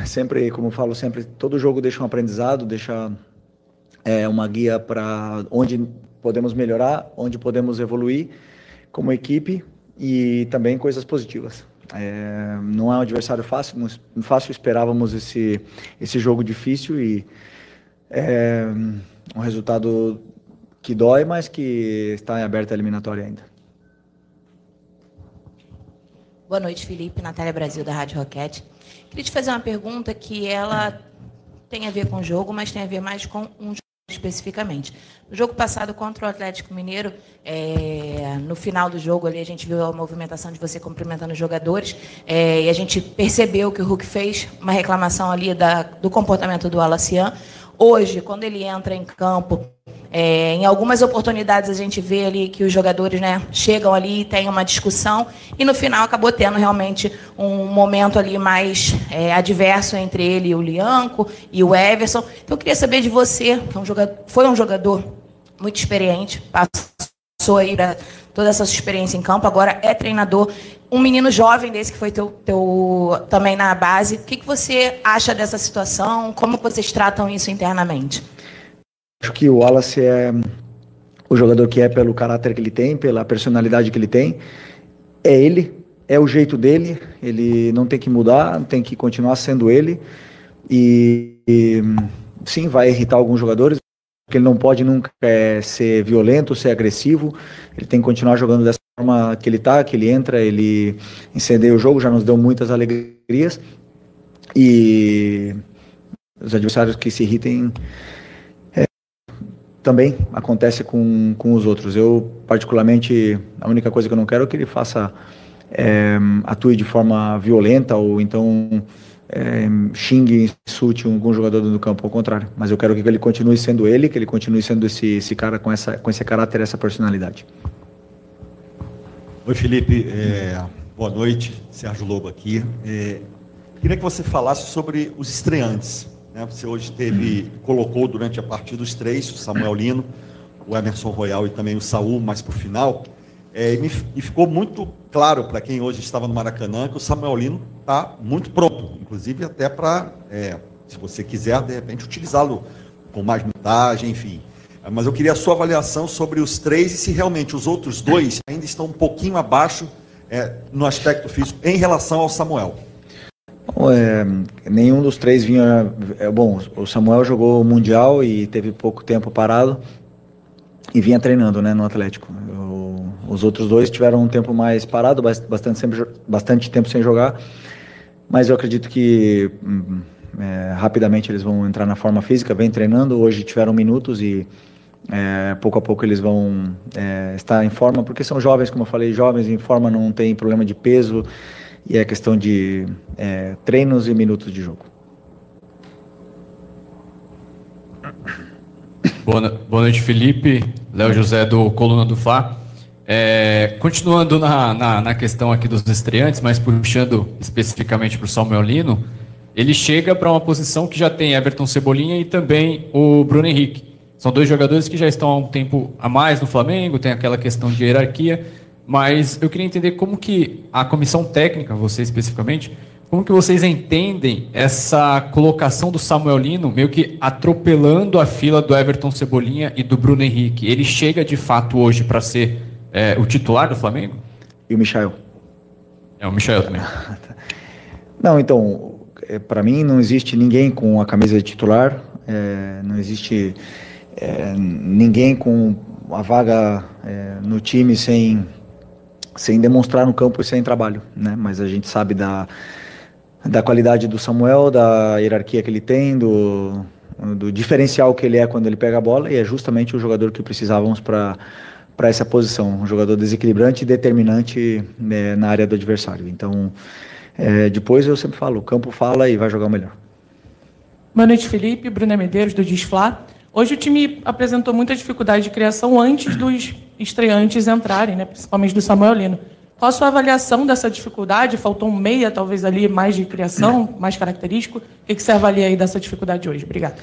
Sempre, como eu falo sempre, todo jogo deixa um aprendizado, deixa uma guia para onde podemos melhorar, onde podemos evoluir como equipe e também coisas positivas. Não é um adversário fácil, esperávamos esse jogo difícil e um resultado que dói, mas que está em aberta a eliminatória ainda. Boa noite, Felipe. Natália Brasil, da Rádio Roquete. Queria te fazer uma pergunta que ela tem a ver com o jogo, mas tem a ver mais com um jogo especificamente. No jogo passado contra o Atlético Mineiro, no final do jogo ali a gente viu a movimentação de você cumprimentando os jogadores e a gente percebeu que o Hulk fez uma reclamação ali do comportamento do Alacian. Hoje, quando ele entra em campo, em algumas oportunidades a gente vê ali que os jogadores, né, chegam ali e tem uma discussão e no final acabou tendo realmente um momento ali mais adverso entre ele e o Lianco e o Everson. Então eu queria saber de você, que foi um jogador muito experiente, passou aí toda essa sua experiência em campo, agora é treinador, um menino jovem desse que foi teu também na base. O que você acha dessa situação? Como vocês tratam isso internamente? Acho que o Wallace é o jogador que é pelo caráter que ele tem, pela personalidade que ele tem. É ele, é o jeito dele, ele não tem que mudar, tem que continuar sendo ele. E sim, vai irritar alguns jogadores, porque ele não pode nunca ser violento, ser agressivo. Ele tem que continuar jogando dessa forma que ele tá, que ele entra, ele incendeia o jogo, já nos deu muitas alegrias. E os adversários que se irritem também acontece com os outros. Eu, particularmente, a única coisa que eu não quero é que ele atue de forma violenta ou então xingue, insulte algum jogador do campo, ao contrário. Mas eu quero que ele continue sendo ele, que ele continue sendo esse cara com esse caráter, essa personalidade. Oi, Felipe. Boa noite. Sérgio Lobo aqui. Queria que você falasse sobre os estreantes. Você hoje colocou durante a partida os três, o Samuel Lino, o Emerson Royal e também o Saul, mais para o final. E ficou muito claro para quem hoje estava no Maracanã que o Samuel Lino está muito pronto, inclusive até para, se você quiser, de repente, utilizá-lo com mais minutagem, enfim. Mas eu queria a sua avaliação sobre os três e se realmente os outros dois ainda estão um pouquinho abaixo no aspecto físico em relação ao Samuel. Nenhum dos três vinha. Bom, o Samuel jogou o Mundial e teve pouco tempo parado e vinha treinando, né, no Atlético. Os outros dois tiveram um tempo mais parado, bastante tempo sem jogar, mas eu acredito que rapidamente eles vão entrar na forma física, vem treinando. Hoje tiveram minutos e pouco a pouco eles vão estar em forma, porque são jovens, como eu falei, jovens em forma, não tem problema de peso. E é questão de treinos e minutos de jogo. Boa noite, Felipe. Léo José, do Coluna do Fla. Continuando na questão aqui dos estreantes, mas puxando especificamente para o Samuel Lino, ele chega para uma posição que já tem Everton Cebolinha e também o Bruno Henrique. São dois jogadores que já estão há um tempo a mais no Flamengo, tem aquela questão de hierarquia. Mas eu queria entender como que a comissão técnica, você especificamente, como que vocês entendem essa colocação do Samuel Lino meio que atropelando a fila do Everton Cebolinha e do Bruno Henrique? Ele chega de fato hoje para ser o titular do Flamengo? E o Michael? O Michael também. Não, então, para mim não existe ninguém com a camisa de titular, não existe ninguém com a vaga no time sem demonstrar no campo e sem trabalho, né? Mas a gente sabe da qualidade do Samuel, da hierarquia que ele tem, do diferencial que ele é quando ele pega a bola, e é justamente o jogador que precisávamos para essa posição, um jogador desequilibrante e determinante na área do adversário. Então, depois eu sempre falo, o campo fala e vai jogar o melhor. Boa noite, Felipe. Bruna Medeiros, do Disfla. Hoje o time apresentou muita dificuldade de criação antes dos estreantes entrarem, né, principalmente do Samuel Lino. Qual a sua avaliação dessa dificuldade? Faltou um meia, talvez, ali, mais de criação, mais característico. O que você avalia aí dessa dificuldade hoje? Obrigado.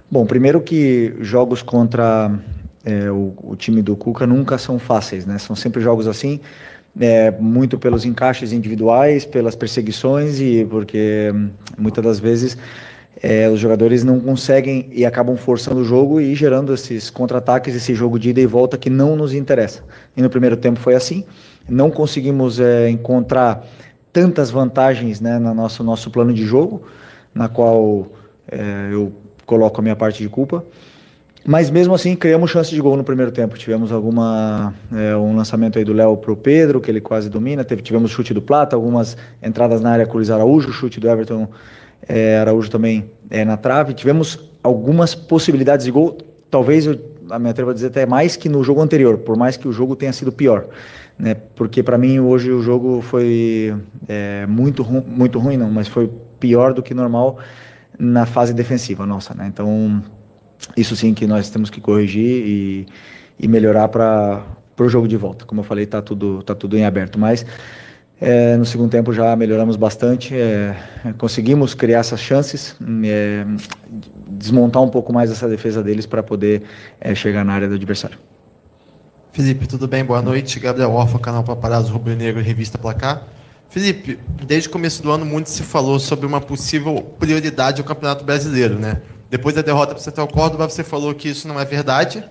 Bom, primeiro que jogos contra o time do Cuca nunca são fáceis, né? São sempre jogos assim, muito pelos encaixes individuais, pelas perseguições e porque muitas das vezes os jogadores não conseguem e acabam forçando o jogo e gerando esses contra-ataques, esse jogo de ida e volta que não nos interessa. E no primeiro tempo foi assim, não conseguimos encontrar tantas vantagens, né, no nosso plano de jogo, na qual eu coloco a minha parte de culpa. Mas mesmo assim, criamos chance de gol no primeiro tempo. Tivemos um lançamento aí do Léo para o Pedro, que ele quase domina. Tivemos chute do Plata, algumas entradas na área com o Luiz Araújo, chute do Everton Araújo também na trave. Tivemos algumas possibilidades de gol. Talvez, a me atrevo a dizer, até mais que no jogo anterior, por mais que o jogo tenha sido pior. Né? Porque para mim hoje o jogo foi muito ruim, não, mas foi pior do que normal na fase defensiva nossa. Né? Então, isso sim que nós temos que corrigir e melhorar para o jogo de volta. Como eu falei, tá tudo em aberto, mas no segundo tempo já melhoramos bastante, conseguimos criar essas chances, desmontar um pouco mais essa defesa deles para poder chegar na área do adversário. Felipe, tudo bem? Boa noite. Gabriel Orfa, canal Paparazzo Rubro Negro e Revista Placar. Felipe, desde o começo do ano muito se falou sobre uma possível prioridade ao Campeonato Brasileiro, né? Depois da derrota para o Central Córdoba, você falou que isso não é verdade.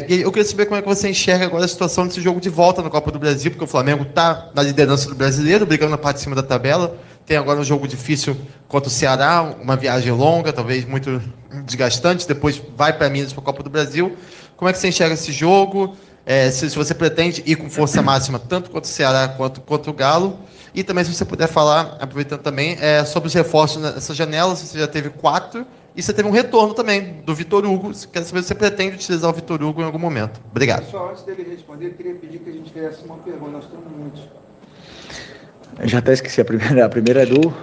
E eu queria saber como é que você enxerga agora a situação desse jogo de volta na Copa do Brasil, porque o Flamengo está na liderança do Brasileiro, brigando na parte de cima da tabela. Tem agora um jogo difícil contra o Ceará, uma viagem longa, talvez muito desgastante. Depois vai para Minas para a Copa do Brasil. Como é que você enxerga esse jogo? Se você pretende ir com força máxima tanto contra o Ceará quanto contra o Galo. E também, se você puder falar, aproveitando também, sobre os reforços nessa janela. Você já teve 4 e você teve um retorno também do Vitor Hugo. Quero saber se você pretende utilizar o Vitor Hugo em algum momento. Obrigado. Só antes dele responder, eu queria pedir que a gente fizesse uma pergunta. Nós temos muitos. Eu já até esqueci a primeira é do...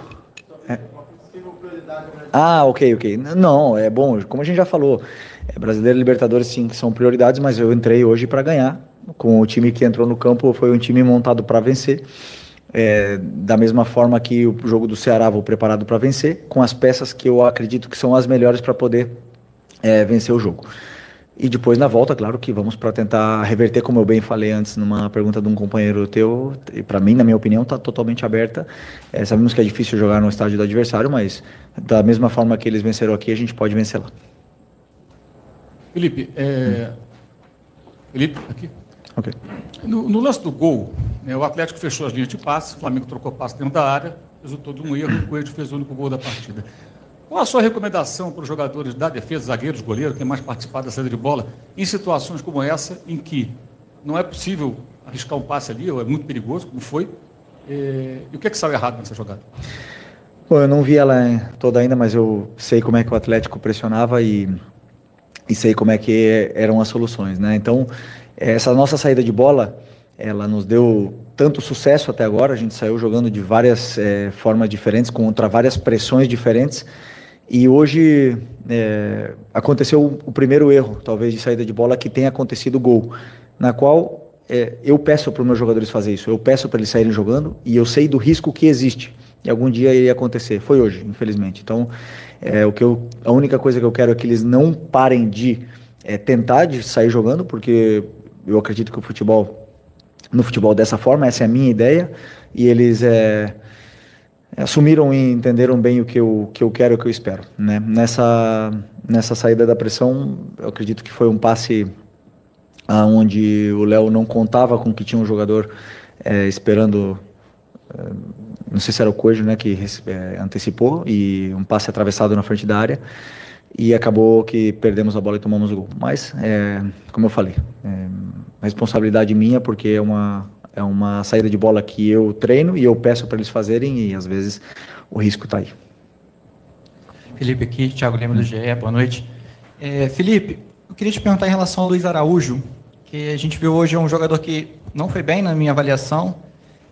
Ok. Não, é bom, como a gente já falou, Brasileiro e Libertadores sim que são prioridades, mas eu entrei hoje para ganhar. Com o time que entrou no campo, foi um time montado para vencer. Da mesma forma que o jogo do Ceará, vou preparado para vencer, com as peças que eu acredito que são as melhores para poder vencer o jogo. E depois na volta, claro que vamos para tentar reverter, como eu bem falei antes numa pergunta de um companheiro teu, e para mim, na minha opinião, está totalmente aberta. Sabemos que é difícil jogar no estádio do adversário, mas da mesma forma que eles venceram aqui, a gente pode vencer lá. Felipe, aqui. Ok. No lance do gol, o Atlético fechou as linhas de passe, o Flamengo trocou passe dentro da área, resultou de um erro, o Coelho fez o único gol da partida. Qual a sua recomendação para os jogadores da defesa, zagueiros, goleiros, que mais participado da saída de bola, em situações como essa, em que não é possível arriscar um passe ali, ou é muito perigoso, como foi, e o que é que saiu errado nessa jogada? Bom, eu não vi ela toda ainda, mas eu sei como é que o Atlético pressionava e sei como é que eram as soluções, né? Então, essa nossa saída de bola, ela nos deu tanto sucesso até agora, a gente saiu jogando de várias formas diferentes, contra várias pressões diferentes, e hoje aconteceu o primeiro erro, talvez, de saída de bola, que tenha acontecido o gol, na qual eu peço para os meus jogadores fazer isso, eu peço para eles saírem jogando, e eu sei do risco que existe, e algum dia iria acontecer, foi hoje, infelizmente. Então, a única coisa que eu quero é que eles não parem de tentar de sair jogando, porque eu acredito que no futebol dessa forma, essa é a minha ideia, e eles assumiram e entenderam bem o que eu quero e o que eu espero, né? Nessa saída da pressão, eu acredito que foi um passe onde o Léo não contava com que tinha um jogador esperando, não sei se era o Coelho, né, que antecipou, e um passe atravessado na frente da área, e acabou que perdemos a bola e tomamos o gol. Mas, como eu falei, responsabilidade minha, porque é uma saída de bola que eu treino e eu peço para eles fazerem, e às vezes o risco está aí. Felipe aqui, Thiago Lima do GE, boa noite. Felipe, eu queria te perguntar em relação ao Luiz Araújo, que a gente viu hoje um jogador que não foi bem na minha avaliação,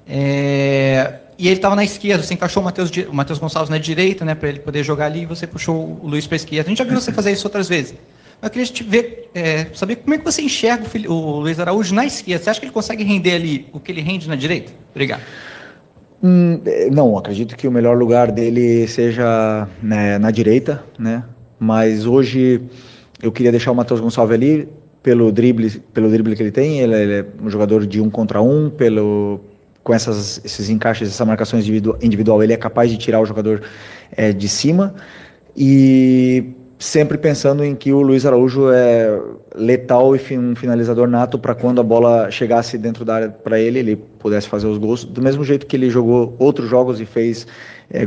e ele estava na esquerda, você encaixou o Matheus Gonçalves na direita, né, para ele poder jogar ali, e você puxou o Luiz para a esquerda. A gente já viu você fazer isso outras vezes. Eu queria te ver, saber como é que você enxerga o Luiz Araújo na esquerda. Você acha que ele consegue render ali o que ele rende na direita? Obrigado. Não, acredito que o melhor lugar dele seja, né, na direita, né? Mas hoje eu queria deixar o Matheus Gonçalves ali pelo drible que ele tem, ele é um jogador de 1 contra 1, com esses encaixes, essa marcação individual, ele é capaz de tirar o jogador de cima, e sempre pensando em que o Luiz Araújo é letal e um finalizador nato para quando a bola chegasse dentro da área para ele pudesse fazer os gols, do mesmo jeito que ele jogou outros jogos e fez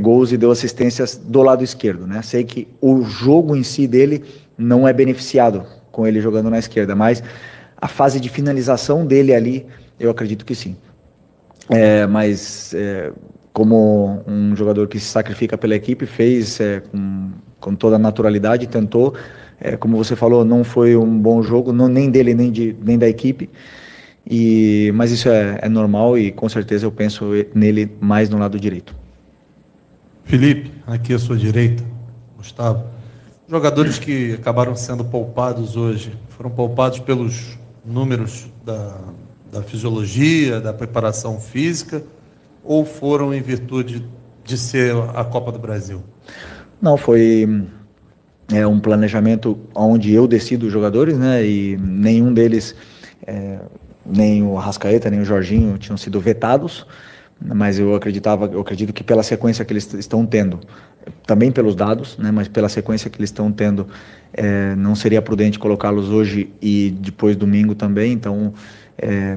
gols e deu assistências do lado esquerdo, né? Sei que o jogo em si dele não é beneficiado com ele jogando na esquerda, mas a fase de finalização dele ali, eu acredito que sim. Como um jogador que se sacrifica pela equipe, fez com toda a naturalidade, tentou, como você falou, não foi um bom jogo, nem dele, nem da equipe, mas isso é normal e com certeza eu penso nele mais no lado direito. Felipe, aqui à sua direita, Gustavo, jogadores que acabaram sendo poupados hoje, foram poupados pelos números da fisiologia, da preparação física, ou foram em virtude de ser a Copa do Brasil? Não, foi um planejamento onde eu decido os jogadores, né? E nenhum deles, nem o Arrascaeta, nem o Jorginho, tinham sido vetados, mas eu acredito que pela sequência que eles estão tendo, também pelos dados, né? Mas pela sequência que eles estão tendo, não seria prudente colocá-los hoje e depois domingo também, então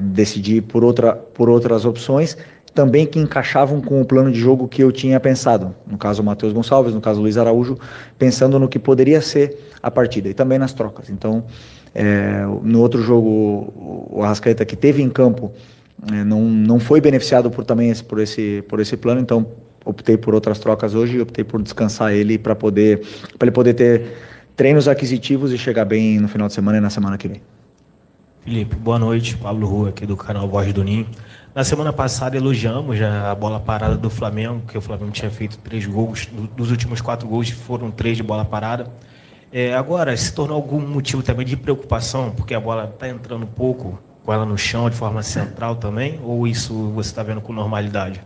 decidi por outras opções, também que encaixavam com o plano de jogo que eu tinha pensado. No caso, o Matheus Gonçalves, no caso, o Luiz Araújo, pensando no que poderia ser a partida e também nas trocas. Então, no outro jogo, o Arrascaeta, que teve em campo, não foi beneficiado por esse plano, então optei por outras trocas hoje, optei por descansar ele para ele poder ter treinos aquisitivos e chegar bem no final de semana e na semana que vem. Felipe, boa noite. Pablo Rua, aqui do canal Voz do Ninho. Na semana passada elogiamos a bola parada do Flamengo, que o Flamengo tinha feito 3 gols, dos últimos 4 gols foram 3 de bola parada. Agora, se tornou algum motivo também de preocupação, porque a bola está entrando pouco com ela no chão de forma central também, ou isso você está vendo com normalidade?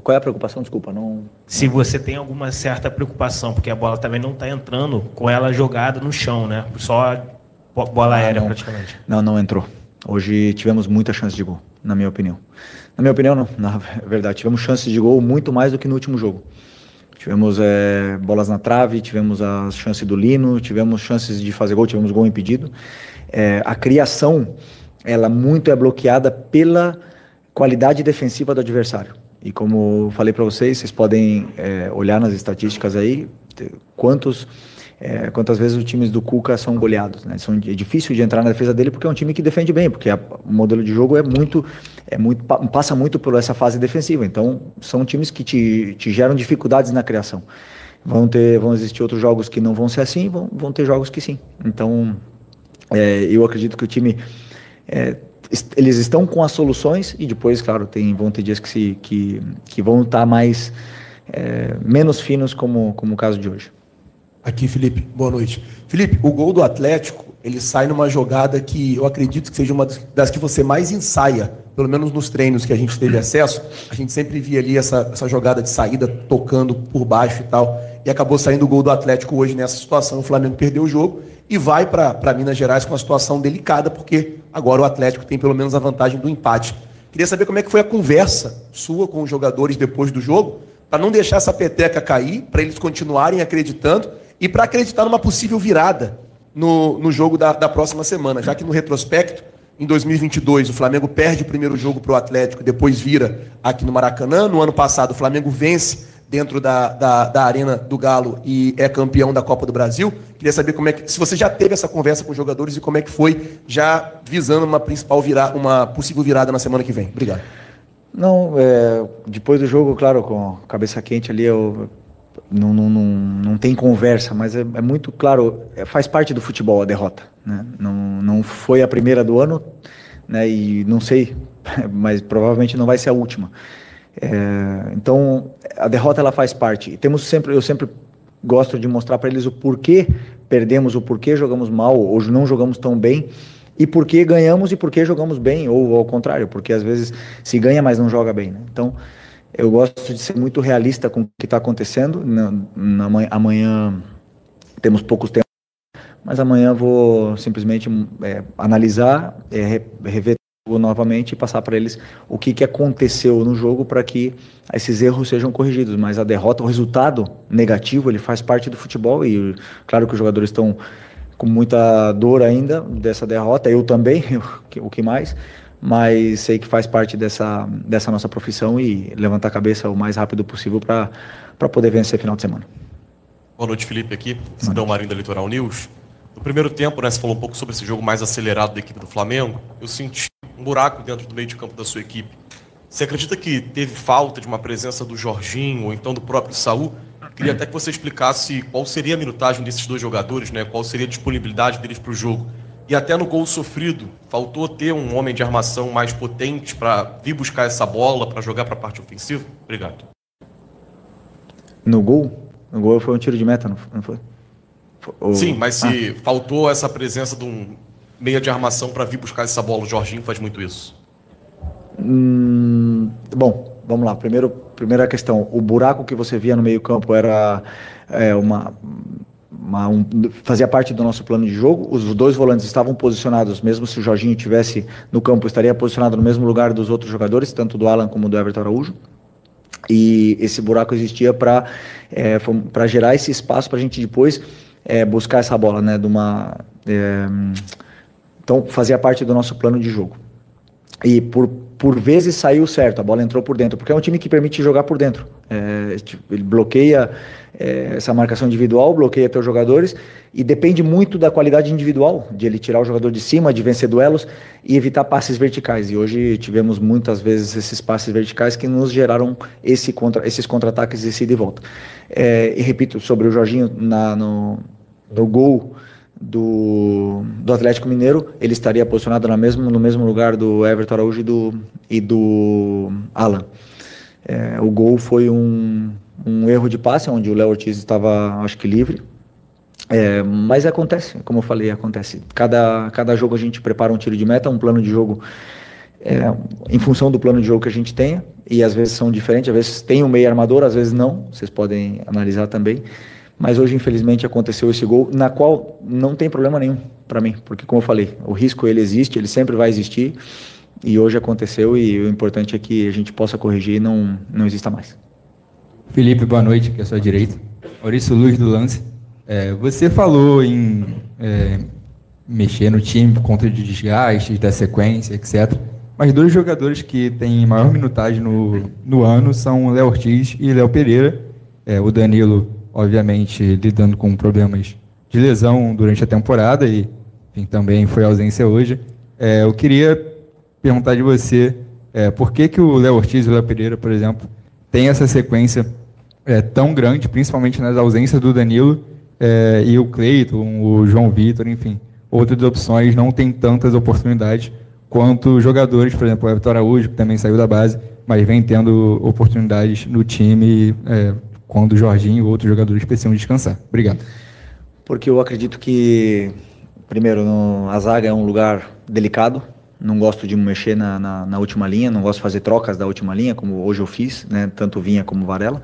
Qual é a preocupação? Desculpa, não... Se você tem alguma certa preocupação, porque a bola também não está entrando com ela jogada no chão, né? Só bola aérea praticamente. Não entrou. Hoje tivemos muita chance de gol, na minha opinião. Na minha opinião, não, na verdade, tivemos chances de gol muito mais do que no último jogo. Tivemos bolas na trave, tivemos a chance do Lino, tivemos chances de fazer gol, tivemos gol impedido. A criação, ela muito é bloqueada pela qualidade defensiva do adversário. E como eu falei para vocês podem olhar nas estatísticas aí, quantas vezes os times do Cuca são goleados, né? É difícil de entrar na defesa dele porque é um time que defende bem, porque o modelo de jogo passa muito por essa fase defensiva. Então, são times que te geram dificuldades na criação. Vão existir outros jogos que não vão ser assim, vão ter jogos que sim. Então, eu acredito que o time... eles estão com as soluções e depois, claro, vão ter dias que vão estar menos finos, como o caso de hoje. Aqui, Felipe, boa noite. Felipe, o gol do Atlético, ele sai numa jogada que eu acredito que seja uma das que você mais ensaia, pelo menos nos treinos que a gente teve acesso. A gente sempre via ali essa jogada de saída, tocando por baixo e tal, e acabou saindo o gol do Atlético hoje nessa situação. O Flamengo perdeu o jogo e vai para Minas Gerais com uma situação delicada, porque agora o Atlético tem pelo menos a vantagem do empate. Queria saber como é que foi a conversa sua com os jogadores depois do jogo, para não deixar essa peteca cair, para eles continuarem acreditando, e para acreditar numa possível virada no jogo da próxima semana, já que no retrospecto, em 2022, o Flamengo perde o primeiro jogo para o Atlético, depois vira aqui no Maracanã. No ano passado, o Flamengo vence dentro da Arena do Galo e é campeão da Copa do Brasil. Queria saber se você já teve essa conversa com os jogadores e como é que foi, já visando uma possível virada na semana que vem. Obrigado. Não, depois do jogo, claro, com a cabeça quente ali, não tem conversa, mas é muito claro, faz parte do futebol a derrota, né? Não foi a primeira do ano, né? E não sei, mas provavelmente não vai ser a última. Então a derrota ela faz parte. Eu sempre gosto de mostrar para eles o porquê perdemos, o porquê jogamos mal ou não jogamos tão bem, e porquê ganhamos e porquê jogamos bem, ou ao contrário, porque às vezes se ganha, mas não joga bem, né? Então eu gosto de ser muito realista com o que está acontecendo. Amanhã temos poucos tempos, mas amanhã vou simplesmente analisar, rever novamente e passar para eles o que aconteceu no jogo para que esses erros sejam corrigidos. Mas a derrota, o resultado negativo, ele faz parte do futebol e claro que os jogadores estão com muita dor ainda dessa derrota, eu também, o que mais, mas sei que faz parte dessa nossa profissão e levantar a cabeça o mais rápido possível para poder vencer final de semana. Boa noite, Felipe, aqui, Cidão Marinho da Litoral News. No primeiro tempo, né, você falou um pouco sobre esse jogo mais acelerado da equipe do Flamengo. Eu senti um buraco dentro do meio de campo da sua equipe. Você acredita que teve falta de uma presença do Jorginho ou então do próprio Saul? Queria até que você explicasse qual seria a minutagem desses dois jogadores, né? Qual seria a disponibilidade deles para o jogo. E até no gol sofrido, faltou ter um homem de armação mais potente para vir buscar essa bola, para jogar para a parte ofensiva? Obrigado. No gol? No gol foi um tiro de meta, não foi? Sim, mas se faltou essa presença de um meia de armação para vir buscar essa bola, o Jorginho faz muito isso. Bom, vamos lá. Primeira questão. O buraco que você via no meio-campo era fazia parte do nosso plano de jogo. Os dois volantes estavam posicionados, mesmo se o Jorginho estivesse no campo, estaria posicionado no mesmo lugar dos outros jogadores, tanto do Alan como do Everton Araújo. E esse buraco existia para gerar esse espaço para a gente depois buscar essa bola, né? Então fazia parte do nosso plano de jogo. E por vezes saiu certo, a bola entrou por dentro, porque é um time que permite jogar por dentro. Ele bloqueia essa marcação individual, bloqueia teus jogadores e depende muito da qualidade individual, de ele tirar o jogador de cima, de vencer duelos e evitar passes verticais. E hoje tivemos muitas vezes esses passes verticais que nos geraram esses contra-ataques e ida e volta. E repito, sobre o Jorginho no gol do Atlético Mineiro, ele estaria posicionado no mesmo lugar do Everton Araújo e do Alan. O gol foi um erro de passe, onde o Léo Ortiz estava, acho que, livre. Mas acontece, como eu falei, acontece. Cada jogo a gente prepara um tiro de meta, um plano de jogo em função do plano de jogo que a gente tenha, e às vezes são diferentes, às vezes tem um meio armador, às vezes não, vocês podem analisar também. Mas hoje, infelizmente, aconteceu esse gol, na qual não tem problema nenhum para mim, porque, como eu falei, o risco ele existe, ele sempre vai existir, e hoje aconteceu, e o importante é que a gente possa corrigir e não exista mais. Felipe, boa noite, aqui à sua direita. Maurício Luz do Lance. Você falou em mexer no time por conta de desgastes, da sequência, etc. Mas dois jogadores que têm maior minutagem no ano são o Léo Ortiz e Léo Pereira. O Danilo, obviamente, lidando com problemas de lesão durante a temporada e, enfim, também foi ausência hoje. Eu queria perguntar de você por que o Léo Ortiz e o Léo Pereira, por exemplo, tem essa sequência tão grande, principalmente nas ausências do Danilo e o Cleiton, o João Vitor, enfim, outras opções não têm tantas oportunidades quanto jogadores, por exemplo, o Everton Araújo, que também saiu da base, mas vem tendo oportunidades no time quando o Jorginho e outros jogadores precisam descansar. Obrigado. Porque eu acredito que, primeiro, a zaga é um lugar delicado, não gosto de mexer na última linha, não gosto de fazer trocas da última linha, como hoje eu fiz, né, tanto Vinha como Varela,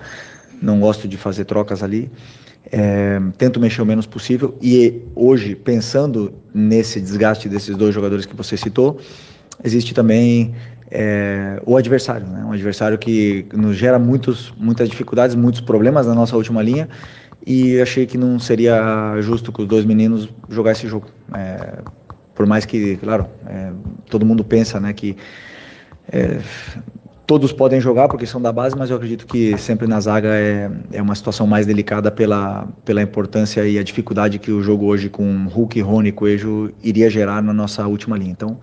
não gosto de fazer trocas ali, tento mexer o menos possível, e hoje, pensando nesse desgaste desses dois jogadores que você citou, existe também o adversário, né? Um adversário que nos gera muitas dificuldades, muitos problemas na nossa última linha, e achei que não seria justo com os dois meninos jogar esse jogo. Por mais que, claro, todo mundo pensa, né, que todos podem jogar porque são da base, mas eu acredito que sempre na zaga é uma situação mais delicada pela importância e a dificuldade que o jogo hoje com Hulk, Rony e Coelho iria gerar na nossa última linha. Então,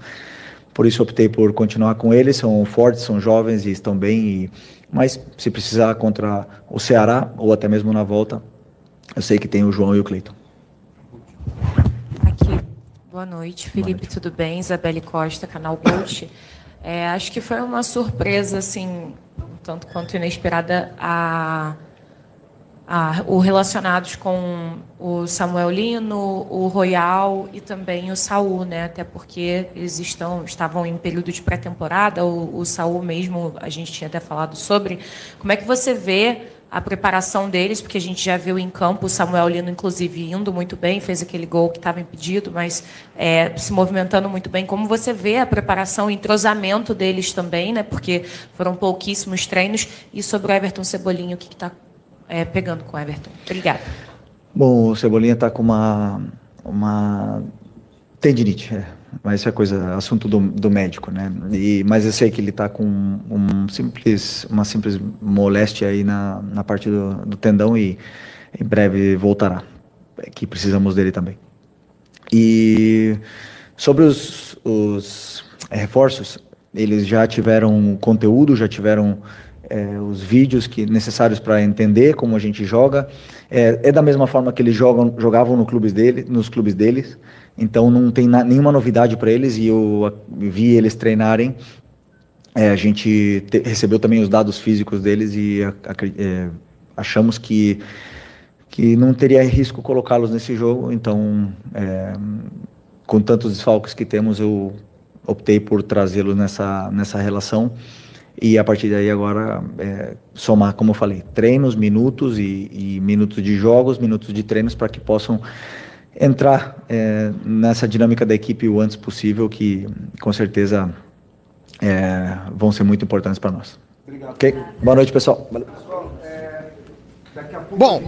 por isso optei por continuar com eles, são fortes, são jovens e estão bem, mas se precisar contra o Ceará ou até mesmo na volta, eu sei que tem o João e o Cleiton. Aqui, boa noite, Felipe, tudo bem? Isabelle Costa, canal Coach. Acho que foi uma surpresa, assim, tanto quanto inesperada, o relacionados com o Samuel Lino, o Royal e também o Saul, né? Até porque eles estavam em período de pré-temporada, o Saul mesmo, a gente tinha até falado sobre. Como é que você vê a preparação deles, porque a gente já viu em campo o Samuel Lino, inclusive, indo muito bem, fez aquele gol que estava impedido, mas se movimentando muito bem. Como você vê a preparação e entrosamento deles também, né? Porque foram pouquíssimos treinos. E sobre o Everton Cebolinha, o que está pegando com o Everton? Obrigada. Bom, o Cebolinha está com uma tendinite, mas isso é assunto do médico, né? Mas eu sei que ele está com uma simples moléstia aí na parte do tendão e em breve voltará, que precisamos dele também. E sobre os reforços, eles já tiveram conteúdo, já tiveram os vídeos necessários para entender como a gente joga. É da mesma forma que eles jogavam nos clubes deles. Então não tem nenhuma novidade para eles e eu vi eles treinarem. A gente recebeu também os dados físicos deles e achamos que não teria risco colocá-los nesse jogo. Então, com tantos desfalques que temos, eu optei por trazê-los nessa relação. E a partir daí agora somar, como eu falei, treinos, minutos e minutos de jogos, minutos de treinos para que possam entrar nessa dinâmica da equipe o antes possível, que com certeza vão ser muito importantes para nós. Obrigado. Ok? Boa noite, pessoal. Valeu. Bom,